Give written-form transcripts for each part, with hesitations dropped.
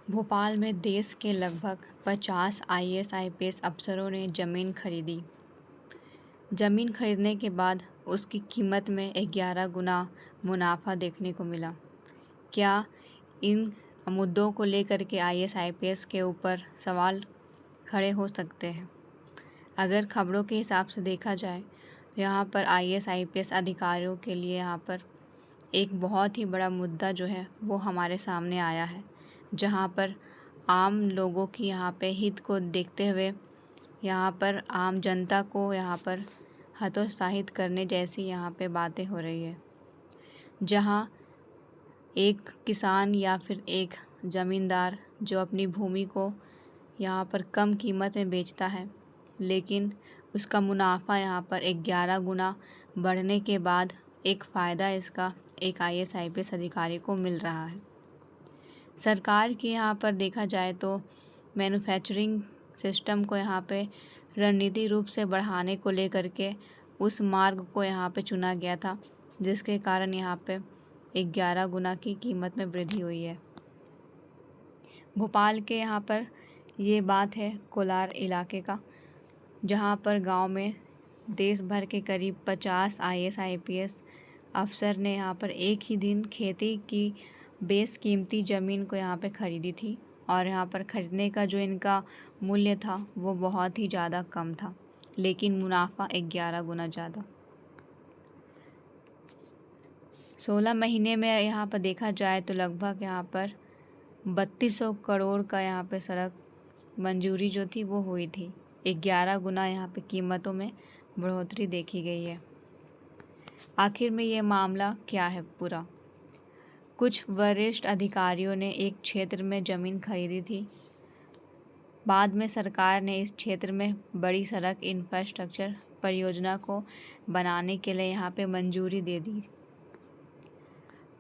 भोपाल में देश के लगभग 50 आईएएस आईपीएस अफसरों ने ज़मीन खरीदी। ज़मीन खरीदने के बाद उसकी कीमत में 11 गुना मुनाफा देखने को मिला। क्या इन मुद्दों को लेकर के आईएएस आईपीएस के ऊपर सवाल खड़े हो सकते हैं? अगर खबरों के हिसाब से देखा जाए तो यहाँ पर आईएएस आईपीएस अधिकारियों के लिए यहाँ पर एक बहुत ही बड़ा मुद्दा जो है वो हमारे सामने आया है, जहाँ पर आम लोगों की यहाँ पे हित को देखते हुए यहाँ पर आम जनता को यहाँ पर हतोत्साहित करने जैसी यहाँ पे बातें हो रही है। जहाँ एक किसान या फिर एक ज़मींदार जो अपनी भूमि को यहाँ पर कम कीमत में बेचता है, लेकिन उसका मुनाफा यहाँ पर 11 गुना बढ़ने के बाद एक फ़ायदा इसका एक आईएएस आईपीएस अधिकारी को मिल रहा है। सरकार की यहाँ पर देखा जाए तो मैन्युफैक्चरिंग सिस्टम को यहाँ पे रणनीतिक रूप से बढ़ाने को लेकर के उस मार्ग को यहाँ पे चुना गया था, जिसके कारण यहाँ पे 11 गुना की कीमत में वृद्धि हुई है। भोपाल के यहाँ पर ये बात है कोलार इलाके का, जहाँ पर गांव में देश भर के करीब 50 आईएएस आईपीएस अफसर ने यहाँ पर एक ही दिन खेती की बेशकीमती ज़मीन को यहाँ पे ख़रीदी थी, और यहाँ पर ख़रीदने का जो इनका मूल्य था वो बहुत ही ज़्यादा कम था, लेकिन मुनाफा 11 गुना ज़्यादा। 16 महीने में यहाँ पर देखा जाए तो लगभग यहाँ पर 3200 करोड़ का यहाँ पे सड़क मंजूरी जो थी वो हुई थी। 11 गुना यहाँ पे कीमतों में बढ़ोतरी देखी गई है। आखिर में ये मामला क्या है पूरा? कुछ वरिष्ठ अधिकारियों ने एक क्षेत्र में ज़मीन खरीदी थी। बाद में सरकार ने इस क्षेत्र में बड़ी सड़क इंफ्रास्ट्रक्चर परियोजना को बनाने के लिए यहाँ पे मंजूरी दे दी।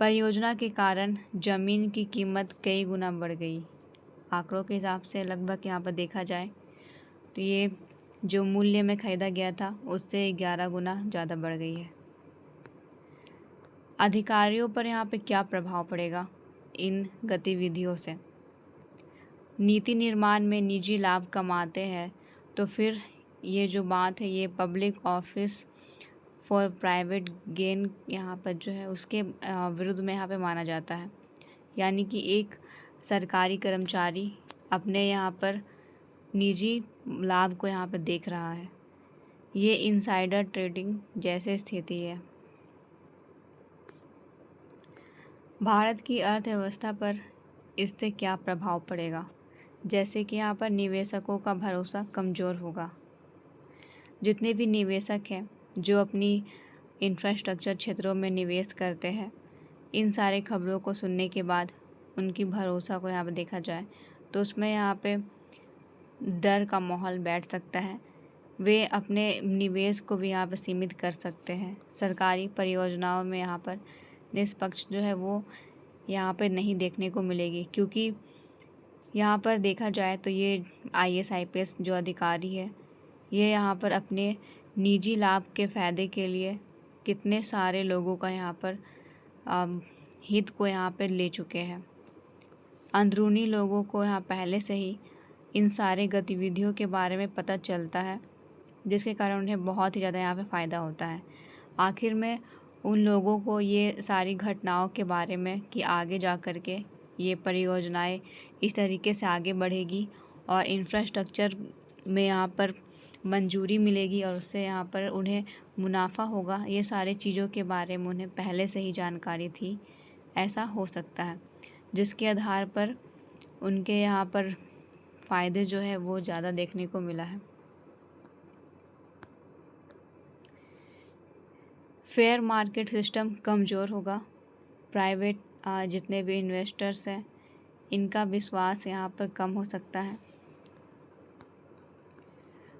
परियोजना के कारण ज़मीन की कीमत कई गुना बढ़ गई। आंकड़ों के हिसाब से लगभग यहाँ पर देखा जाए तो ये जो मूल्य में ख़रीदा गया था उससे 11 गुना ज़्यादा बढ़ गई है। अधिकारियों पर यहाँ पे क्या प्रभाव पड़ेगा इन गतिविधियों से? नीति निर्माण में निजी लाभ कमाते हैं तो फिर ये जो बात है ये public office for private gain यहाँ पर जो है उसके विरुद्ध में यहाँ पे माना जाता है। यानी कि एक सरकारी कर्मचारी अपने यहाँ पर निजी लाभ को यहाँ पर देख रहा है। ये इनसाइडर ट्रेडिंग जैसे स्थिति है। भारत की अर्थव्यवस्था पर इससे क्या प्रभाव पड़ेगा? जैसे कि यहाँ पर निवेशकों का भरोसा कमज़ोर होगा। जितने भी निवेशक हैं जो अपनी इंफ्रास्ट्रक्चर क्षेत्रों में निवेश करते हैं, इन सारे खबरों को सुनने के बाद उनकी भरोसा को यहाँ पर देखा जाए तो उसमें यहाँ पे डर का माहौल बैठ सकता है। वे अपने निवेश को भी यहाँ पर सीमित कर सकते हैं। सरकारी परियोजनाओं में यहाँ पर निष्पक्ष जो है वो यहाँ पर नहीं देखने को मिलेगी, क्योंकि यहाँ पर देखा जाए तो ये आईएएस आईपीएस जो अधिकारी है ये यहाँ पर अपने निजी लाभ के फ़ायदे के लिए कितने सारे लोगों का यहाँ पर हित को यहाँ पर ले चुके हैं। अंदरूनी लोगों को यहाँ पहले से ही इन सारे गतिविधियों के बारे में पता चलता है, जिसके कारण उन्हें बहुत ही ज़्यादा यहाँ पे फ़ायदा होता है। आखिर में उन लोगों को ये सारी घटनाओं के बारे में कि आगे जा कर के ये परियोजनाएं इस तरीके से आगे बढ़ेगी और इंफ्रास्ट्रक्चर में यहाँ पर मंजूरी मिलेगी और उससे यहाँ पर उन्हें मुनाफा होगा, ये सारे चीज़ों के बारे में उन्हें पहले से ही जानकारी थी। ऐसा हो सकता है जिसके आधार पर उनके यहाँ पर फ़ायदे जो है वो ज़्यादा देखने को मिला है। फेयर मार्केट सिस्टम कमज़ोर होगा। प्राइवेट जितने भी इन्वेस्टर्स हैं इनका विश्वास यहाँ पर कम हो सकता है।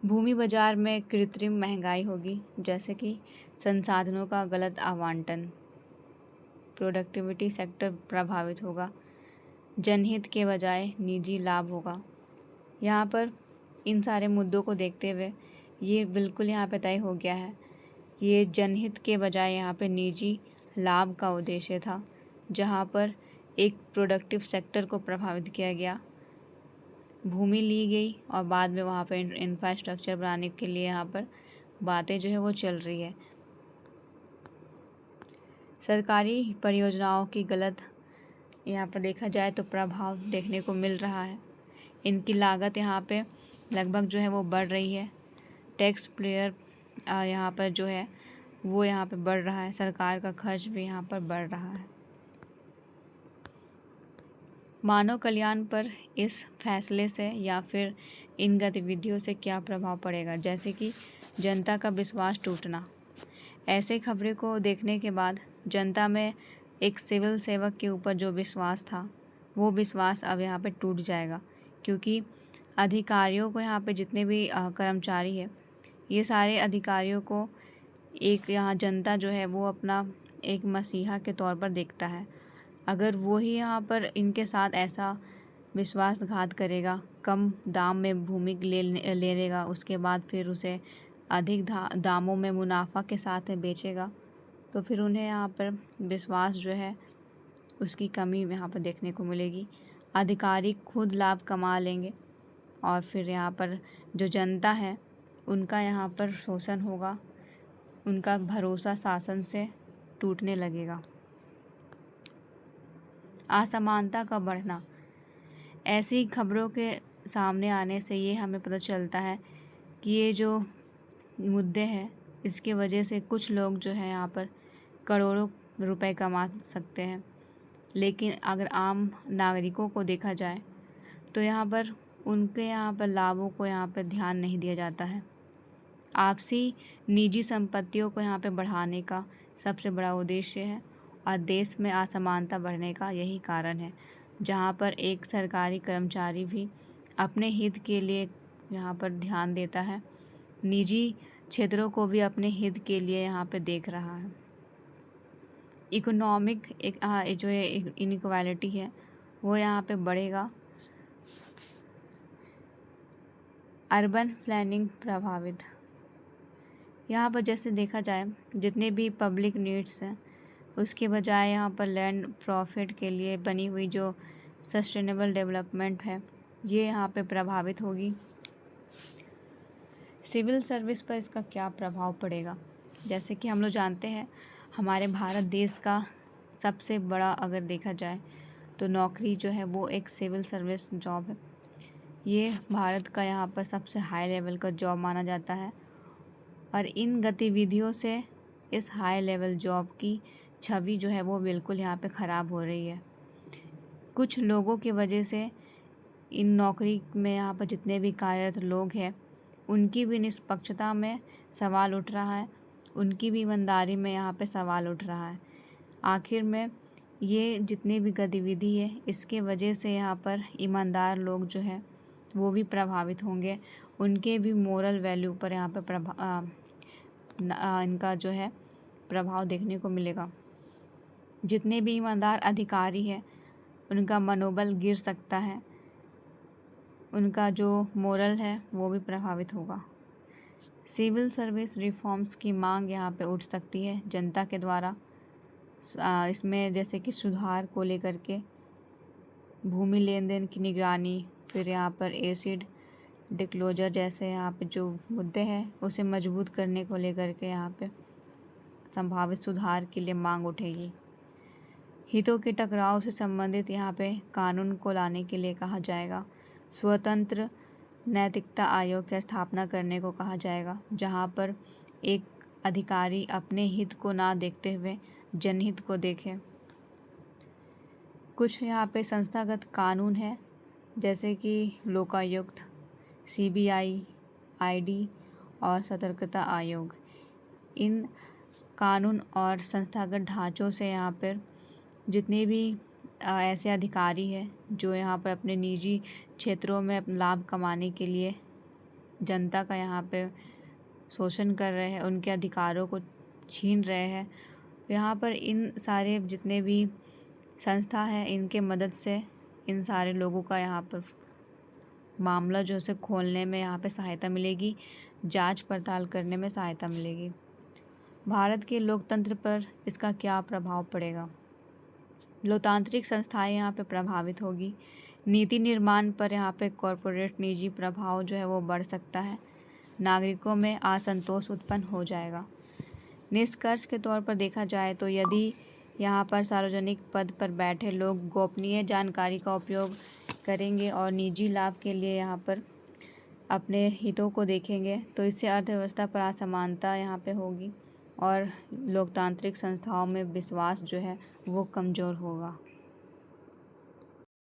भूमि बाजार में कृत्रिम महंगाई होगी, जैसे कि संसाधनों का गलत आवंटन। प्रोडक्टिविटी सेक्टर प्रभावित होगा। जनहित के बजाय निजी लाभ होगा। यहाँ पर इन सारे मुद्दों को देखते हुए ये बिल्कुल यहाँ पे तय हो गया है, ये जनहित के बजाय यहाँ पे निजी लाभ का उद्देश्य था, जहाँ पर एक प्रोडक्टिव सेक्टर को प्रभावित किया गया, भूमि ली गई और बाद में वहाँ पर इंफ्रास्ट्रक्चर बनाने के लिए यहाँ पर बातें जो है वो चल रही है। सरकारी परियोजनाओं की गलत यहाँ पर देखा जाए तो प्रभाव देखने को मिल रहा है। इनकी लागत यहाँ पे लगभग जो है वो बढ़ रही है। टैक्स पेयर यहाँ पर जो है वो यहाँ पे बढ़ रहा है। सरकार का खर्च भी यहाँ पर बढ़ रहा है। मानव कल्याण पर इस फैसले से या फिर इन गतिविधियों से क्या प्रभाव पड़ेगा, जैसे कि जनता का विश्वास टूटना। ऐसे खबरें को देखने के बाद जनता में एक सिविल सेवक के ऊपर जो विश्वास था वो विश्वास अब यहाँ पे टूट जाएगा, क्योंकि अधिकारियों को यहाँ पे जितने भी कर्मचारी है, ये सारे अधिकारियों को एक यहाँ जनता जो है वो अपना एक मसीहा के तौर पर देखता है। अगर वो ही यहाँ पर इनके साथ ऐसा विश्वासघात करेगा, कम दाम में भूमि ले लेगा, उसके बाद फिर उसे अधिक दामों में मुनाफा के साथ में बेचेगा, तो फिर उन्हें यहाँ पर विश्वास जो है उसकी कमी यहाँ पर देखने को मिलेगी। अधिकारी खुद लाभ कमा लेंगे और फिर यहाँ पर जो जनता है उनका यहाँ पर शोषण होगा, उनका भरोसा शासन से टूटने लगेगा। असमानता का बढ़ना। ऐसी खबरों के सामने आने से ये हमें पता चलता है कि ये जो मुद्दे हैं इसकी वजह से कुछ लोग जो है यहाँ पर करोड़ों रुपए कमा सकते हैं, लेकिन अगर आम नागरिकों को देखा जाए तो यहाँ पर उनके यहाँ पर लाभों को यहाँ पर ध्यान नहीं दिया जाता है। आपसी निजी संपत्तियों को यहाँ पे बढ़ाने का सबसे बड़ा उद्देश्य है और देश में असमानता बढ़ने का यही कारण है, जहाँ पर एक सरकारी कर्मचारी भी अपने हित के लिए यहाँ पर ध्यान देता है, निजी क्षेत्रों को भी अपने हित के लिए यहाँ पे देख रहा है। इकोनॉमिक जो इनइक्वालिटी है वो यहाँ पे बढ़ेगा। अर्बन प्लानिंग प्रभावित। यहाँ पर जैसे देखा जाए जितने भी पब्लिक नीड्स हैं उसके बजाय यहाँ पर लैंड प्रॉफिट के लिए बनी हुई जो सस्टेनेबल डेवलपमेंट है ये यहाँ पे प्रभावित होगी। सिविल सर्विस पर इसका क्या प्रभाव पड़ेगा, जैसे कि हम लोग जानते हैं हमारे भारत देश का सबसे बड़ा अगर देखा जाए तो नौकरी जो है वो एक सिविल सर्विस जॉब है। ये भारत का यहाँ पर सबसे हाई लेवल का जॉब माना जाता है और इन गतिविधियों से इस हाई लेवल जॉब की छवि जो है वो बिल्कुल यहाँ पे ख़राब हो रही है। कुछ लोगों की वजह से इन नौकरी में यहाँ पर जितने भी कार्यरत लोग हैं उनकी भी निष्पक्षता में सवाल उठ रहा है, उनकी भी ईमानदारी में यहाँ पे सवाल उठ रहा है। आखिर में ये जितनी भी गतिविधि है इसके वजह से यहाँ पर ईमानदार लोग जो है वो भी प्रभावित होंगे, उनके भी मोरल वैल्यू पर यहाँ पर इनका जो है प्रभाव देखने को मिलेगा। जितने भी ईमानदार अधिकारी हैं उनका मनोबल गिर सकता है, उनका जो मोरल है वो भी प्रभावित होगा। सिविल सर्विस रिफॉर्म्स की मांग यहाँ पे उठ सकती है जनता के द्वारा। इसमें जैसे कि सुधार को लेकर के भूमि लेन देन की निगरानी, फिर यहाँ पर एसिड डिस्क्लोजर जैसे यहाँ पे जो मुद्दे हैं उसे मजबूत करने को लेकर के यहाँ पे संभावित सुधार के लिए मांग उठेगी। हितों के टकराव से संबंधित यहाँ पे कानून को लाने के लिए कहा जाएगा। स्वतंत्र नैतिकता आयोग की स्थापना करने को कहा जाएगा, जहाँ पर एक अधिकारी अपने हित को ना देखते हुए जनहित को देखे। कुछ यहाँ पे संस्थागत कानून है जैसे कि लोकायुक्त, सीबीआई, आईडी और सतर्कता आयोग। इन कानून और संस्थागत ढांचों से यहाँ पर जितने भी ऐसे अधिकारी हैं जो यहाँ पर अपने निजी क्षेत्रों में लाभ कमाने के लिए जनता का यहाँ पे शोषण कर रहे हैं, उनके अधिकारों को छीन रहे हैं, यहाँ पर इन सारे जितने भी संस्था हैं इनके मदद से इन सारे लोगों का यहाँ पर मामला जो उसे खोलने में यहाँ पे सहायता मिलेगी, जांच पड़ताल करने में सहायता मिलेगी। भारत के लोकतंत्र पर इसका क्या प्रभाव पड़ेगा। लोकतांत्रिक संस्थाएं यहाँ पे प्रभावित होगी। नीति निर्माण पर यहाँ पे कॉरपोरेट निजी प्रभाव जो है वो बढ़ सकता है। नागरिकों में असंतोष उत्पन्न हो जाएगा। निष्कर्ष के तौर पर देखा जाए तो यदि यहाँ पर सार्वजनिक पद पर बैठे लोग गोपनीय जानकारी का उपयोग करेंगे और निजी लाभ के लिए यहाँ पर अपने हितों को देखेंगे तो इससे अर्थव्यवस्था पर असमानता यहाँ पे होगी और लोकतांत्रिक संस्थाओं में विश्वास जो है वो कमज़ोर होगा।